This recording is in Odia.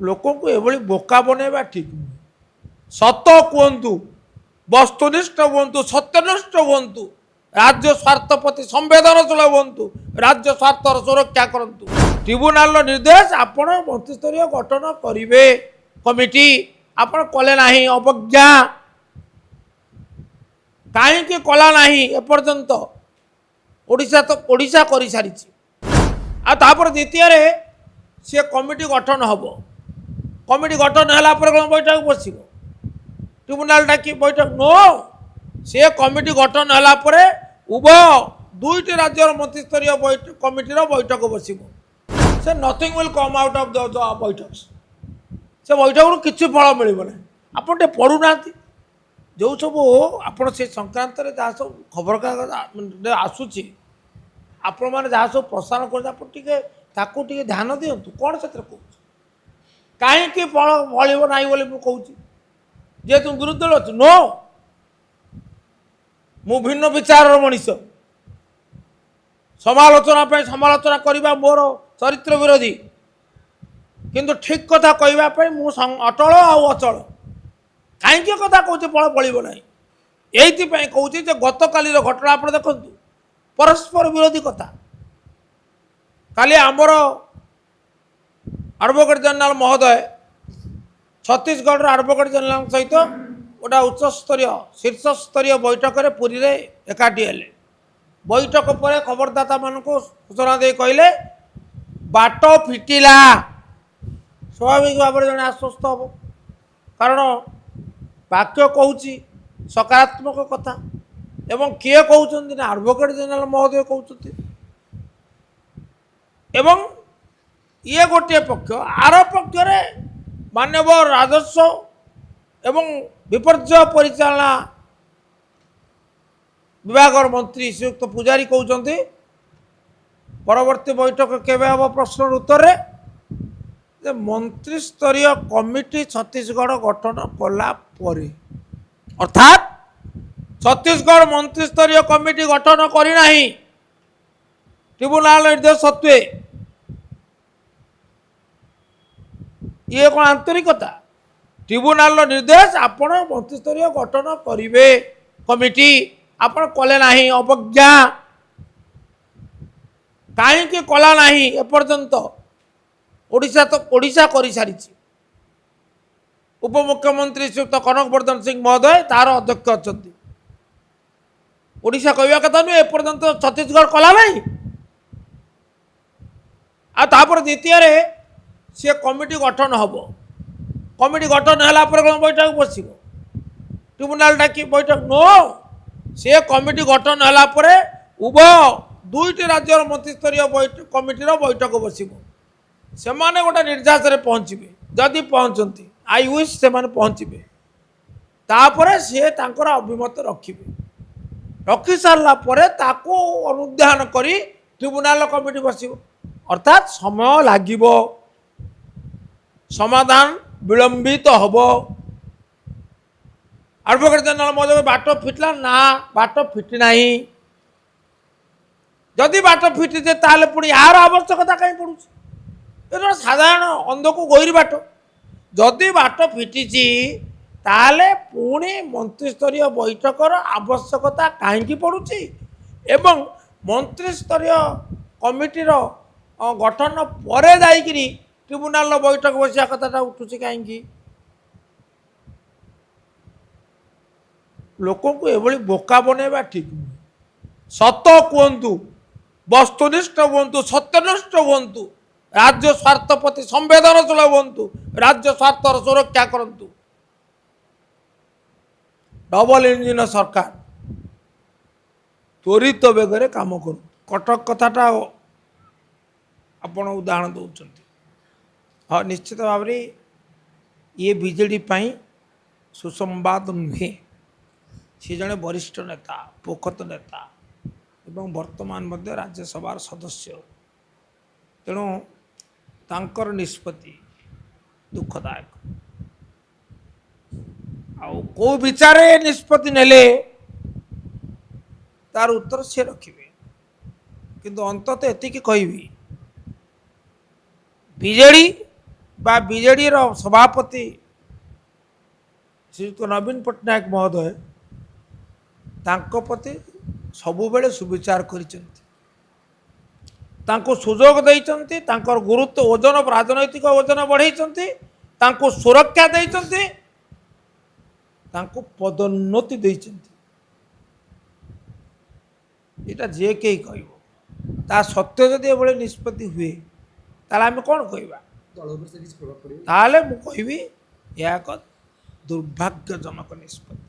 ଲୋକଙ୍କୁ ଏଭଳି ବୋକା ବନେଇବା ଠିକ୍ ନୁହେଁ। ସତ କୁହନ୍ତୁ, ବସ୍ତୁନିଷ୍ଠ ହୁଅନ୍ତୁ, ସତ୍ୟନିଷ୍ଠ ହୁଅନ୍ତୁ, ରାଜ୍ୟ ସ୍ୱାର୍ଥ ପ୍ରତି ସମ୍ବେଦନଶୀଳ ହୁଅନ୍ତୁ, ରାଜ୍ୟ ସ୍ୱାର୍ଥର ସୁରକ୍ଷା କରନ୍ତୁ। ଟ୍ରିବ୍ୟୁନାଲର ନିର୍ଦ୍ଦେଶ ଆପଣ ମନ୍ତ୍ରିସ୍ତରୀୟ ଗଠନ କରିବେ କମିଟି, ଆପଣ କଲେ ନାହିଁ, ଅବଜ୍ଞା କାହିଁକି କଲା ନାହିଁ ଏପର୍ଯ୍ୟନ୍ତ? ଓଡ଼ିଶା କରିସାରିଛି। ଆଉ ତାପରେ ଦ୍ୱିତୀୟରେ ସେ କମିଟି ଗଠନ ହେବ। କମିଟି ଗଠନ ହେଲା ପରେ କ'ଣ ବୈଠକ ବସିବ? ଟ୍ରିବ୍ୟୁନାଲ ଡାକି ବୈଠକ ନୁହଁ, ସେ କମିଟି ଗଠନ ହେଲା ପରେ ଉଭୟ ଦୁଇଟି ରାଜ୍ୟର ମନ୍ତ୍ରିସ୍ତରୀୟ କମିଟିର ବୈଠକ ବସିବ। ସେ nothing will come out of the ବୈଠକ। ସେ ବୈଠକରୁ କିଛି ଫଳ ମିଳିବ ନାହିଁ। ଆପଣ ଟିକେ ପଢ଼ୁନାହାନ୍ତି ଯେଉଁ ସବୁ ଆପଣ ସେ ସଂକ୍ରାନ୍ତରେ ଯାହା ସବୁ ଖବରକାଗଜ ଆସୁଛି, ଆପଣମାନେ ଯାହା ସବୁ ପ୍ରସାରଣ କରୁଛନ୍ତି, ଆପଣ ଟିକେ ତାକୁ ଟିକେ ଧ୍ୟାନ ଦିଅନ୍ତୁ। କ'ଣ ସେଥିରେ କହୁଛି, କାହିଁକି ଫଳ ଫଳିବ ନାହିଁ ବୋଲି ମୁଁ କହୁଛି? ଯେହେତୁ ବିରୁଦ୍ଧରେ ଅଛି, ନୋ, ମୁଁ ଭିନ୍ନ ବିଚାରର ମଣିଷ। ସମାଲୋଚନା ପାଇଁ ସମାଲୋଚନା କରିବା ମୋର ଚରିତ୍ର ବିରୋଧୀ, କିନ୍ତୁ ଠିକ୍ କଥା କହିବା ପାଇଁ ମୁଁ ଅଟଳ ଆଉ ଅଚଳ। କାହିଁକି କଥା କହୁଛି ଫଳ ଫଳିବ ନାହିଁ? ଏଇଥିପାଇଁ କହୁଛି ଯେ ଗତକାଲିର ଘଟଣା ଆପଣ ଦେଖନ୍ତୁ, ପରସ୍ପର ବିରୋଧୀ କଥା। କାଲି ଆମର ଆଡ଼ଭୋକେଟ୍ ଜେନେରାଲ ମହୋଦୟ ଛତିଶଗଡ଼ର ଆଡ଼ଭୋକେଟ୍ ଜେନେରାଲଙ୍କ ସହିତ ଗୋଟା ଉଚ୍ଚସ୍ତରୀୟ ଶୀର୍ଷସ୍ତରୀୟ ବୈଠକରେ ପୁରୀରେ ଏକାଠି ହେଲେ। ବୈଠକ ପରେ ଖବରଦାତାମାନଙ୍କୁ ସୂଚନା ଦେଇ କହିଲେ, ବାଟ ଫିଟିଲା। ସ୍ୱାଭାବିକ ଭାବରେ ଜଣେ ଆଶ୍ୱସ୍ତ ହେବ, କାରଣ ବାକ୍ୟ କହୁଛି ସକାରାତ୍ମକ କଥା। ଏବଂ କିଏ କହୁଛନ୍ତି ନା ଆଡ଼ଭୋକେଟ୍ ଜେନେରାଲ ମହୋଦୟ କହୁଛନ୍ତି। ଏବଂ ଇଏ ଗୋଟିଏ ପକ୍ଷ, ଆର ପକ୍ଷରେ ମାନ୍ୟବର ରାଜସ୍ୱ ଏବଂ ବିପର୍ଯ୍ୟୟ ପରିଚାଳନା ବିଭାଗର ମନ୍ତ୍ରୀ ଶ୍ରୀଯୁକ୍ତ ପୂଜାରୀ କହୁଛନ୍ତି ପରବର୍ତ୍ତୀ ବୈଠକ କେବେ ହେବ ପ୍ରଶ୍ନର ଉତ୍ତରରେ ଯେ ମନ୍ତ୍ରିସ୍ତରୀୟ କମିଟି ଛତିଶଗଡ଼ ଗଠନ କଲା ପରେ, ଅର୍ଥାତ୍ ଛତିଶଗଡ଼ ମନ୍ତ୍ରିସ୍ତରୀୟ କମିଟି ଗଠନ କରିନାହିଁ ଟ୍ରିବ୍ୟୁନାଲ ନିର୍ଦ୍ଦେଶ ସତ୍ତ୍ୱେ। ଇଏ କ'ଣ ଆନ୍ତରିକତା? ଟ୍ରିବ୍ୟୁନାଲର ନିର୍ଦ୍ଦେଶ ଆପଣ ମନ୍ତ୍ରିସ୍ତରୀୟ ଗଠନ କରିବେ କମିଟି, ଆପଣ କଲେ ନାହିଁ, ଅବଜ୍ଞା କାହିଁକି କଲା ନାହିଁ ଏପର୍ଯ୍ୟନ୍ତ? ଓଡ଼ିଶା କରିସାରିଛି। ଉପମୁଖ୍ୟମନ୍ତ୍ରୀ ଶ୍ରୀଯୁକ୍ତ କନକ ବର୍ଦ୍ଧନ ସିଂ ମହୋଦୟ ତାର ଅଧ୍ୟକ୍ଷ ଅଛନ୍ତି। ଓଡ଼ିଶା କହିବା କଥା ନୁହେଁ ଏପର୍ଯ୍ୟନ୍ତ ଛତିଶଗଡ଼ କଲା ନାହିଁ। ଆଉ ତାପରେ ଦ୍ୱିତୀୟରେ ସେ କମିଟି ଗଠନ ହେବ। କମିଟି ଗଠନ ହେଲା ପରେ କ'ଣ ବୈଠକ ବସିବ? ଟ୍ରିବ୍ୟୁନାଲ ଡାକି ବୈଠକ ନୁହଁ, ସେ କମିଟି ଗଠନ ହେଲା ପରେ ଉଭୟ ଦୁଇଟି ରାଜ୍ୟର ମନ୍ତ୍ରିସ୍ତରୀୟ କମିଟିର ବୈଠକ ବସିବ। ସେମାନେ ଗୋଟେ ନିର୍ଦ୍ଦେଶରେ ପହଞ୍ଚିବେ, ଯଦି ପହଞ୍ଚନ୍ତି, ଆଇ ୱିଶ୍ ସେମାନେ ପହଞ୍ଚିବେ। ତାପରେ ସିଏ ତାଙ୍କର ଅଭିମତ ରଖିବେ। ରଖି ସାରିଲା ପରେ ତାକୁ ଅନୁଧ୍ୟାନ କରି ଟ୍ରିବ୍ୟୁନାଲ କମିଟି ବସିବ। ଅର୍ଥାତ୍ ସମୟ ଲାଗିବ, ସମାଧାନ ବିଳମ୍ବିତ ହେବ। ଆଡ଼ଭୋକେଟ୍ ଜେନେରାଲ ମହୋଦୟ ବାଟ ଫିଟିଲା ନା, ବାଟ ଫିଟି ନାହିଁ। ଯଦି ବାଟ ଫିଟିছে ତାହେଲେ ପୁଣି ଏହାର ଆବଶ୍ୟକତା କାହିଁ ପଡ଼ୁଛି? এটা ସାଧାରଣ ଅନ୍ଧକୁ ଗହିର ବାଟ। ଯଦି ବାଟ ଫିଟିଛି ତାହେଲେ ପୁଣି ମନ୍ତ୍ରିସ୍ତରୀୟ ବୈଠକର ଆବଶ୍ୟକତା କାହିଁକି ପଡ଼ୁଛି? ଏବଂ ମନ୍ତ୍ରିସ୍ତରୀୟ କମିଟିର ଗଠନ ପରେ ଯାଇକିରି ଟ୍ରିବ୍ୟୁନାଲର ବୈଠକ ବସିବା କଥାଟା ଉଠୁଛି କାହିଁକି? ଲୋକଙ୍କୁ ଏଭଳି ବୋକା ବନେଇବା ଠିକ୍ ନୁହେଁ। ସତ କୁହନ୍ତୁ, ବସ୍ତୁନିଷ୍ଠ ହୁଅନ୍ତୁ, ସତ୍ୟନିଷ୍ଠ ହୁଅନ୍ତୁ, ରାଜ୍ୟ ସ୍ୱାର୍ଥ ପ୍ରତି ସମ୍ବେଦନଶୀଳ ହୁଅନ୍ତୁ, ରାଜ୍ୟ ସ୍ୱାର୍ଥର ସୁରକ୍ଷା କରନ୍ତୁ। ଡବଲ ଇଞ୍ଜିନ ସରକାର ତ୍ୱରିତ ବେଗରେ କାମ କରୁ। କଟକ କଥାଟା ଆପଣ ଉଦାହରଣ ଦେଉଛନ୍ତି। ହଁ, ନିଶ୍ଚିତ ଭାବରେ ଇଏ ବିଜେଡ଼ି ପାଇଁ ସୁସମ୍ବାଦ ନୁହେଁ। ସେ ଜଣେ ବରିଷ୍ଠ ନେତା, ପୋଖତ ନେତା ଏବଂ ବର୍ତ୍ତମାନ ମଧ୍ୟ ରାଜ୍ୟସଭାର ସଦସ୍ୟ। ତେଣୁ ତାଙ୍କର ନିଷ୍ପତ୍ତି ଦୁଃଖଦାୟକ। ଆଉ କେଉଁ ବିଚାରରେ ନିଷ୍ପତ୍ତି ନେଲେ ତାର ଉତ୍ତର ସେ ରଖିବେ। କିନ୍ତୁ ଅନ୍ତତଃ ଏତିକି କହିବି, ବିଜେଡ଼ି বা ବିଜେଡ଼ିର ସଭାପତି ଶ୍ରୀଯୁକ୍ତ ନବୀନ ପଟ୍ଟନାୟକ ମହୋଦୟ ତାଙ୍କ ପ୍ରତି ସବୁବେଳେ ସୁବିଚାର କରିଛନ୍ତି, ତାଙ୍କୁ ସୁଯୋଗ ଦେଇଛନ୍ତି, ତାଙ୍କର ଗୁରୁତ୍ୱ ଓଜନ ରାଜନୈତିକ ଓଜନ ବଢ଼େଇଛନ୍ତି, ତାଙ୍କୁ ସୁରକ୍ଷା ଦେଇଛନ୍ତି, ତାଙ୍କୁ ପଦୋନ୍ନତି ଦେଇଛନ୍ତି। ଏଇଟା ଯିଏ କେହି କହିବ, ତା ସତ୍ୟ ଯଦି ଏଭଳି ନିଷ୍ପତ୍ତି ହୁଏ ତାହେଲେ ଆମେ କ'ଣ କହିବା? ତାହେଲେ ମୁଁ କହିବି ଏହା ଏକ ଦୁର୍ଭାଗ୍ୟଜନକ ନିଷ୍ପତ୍ତି।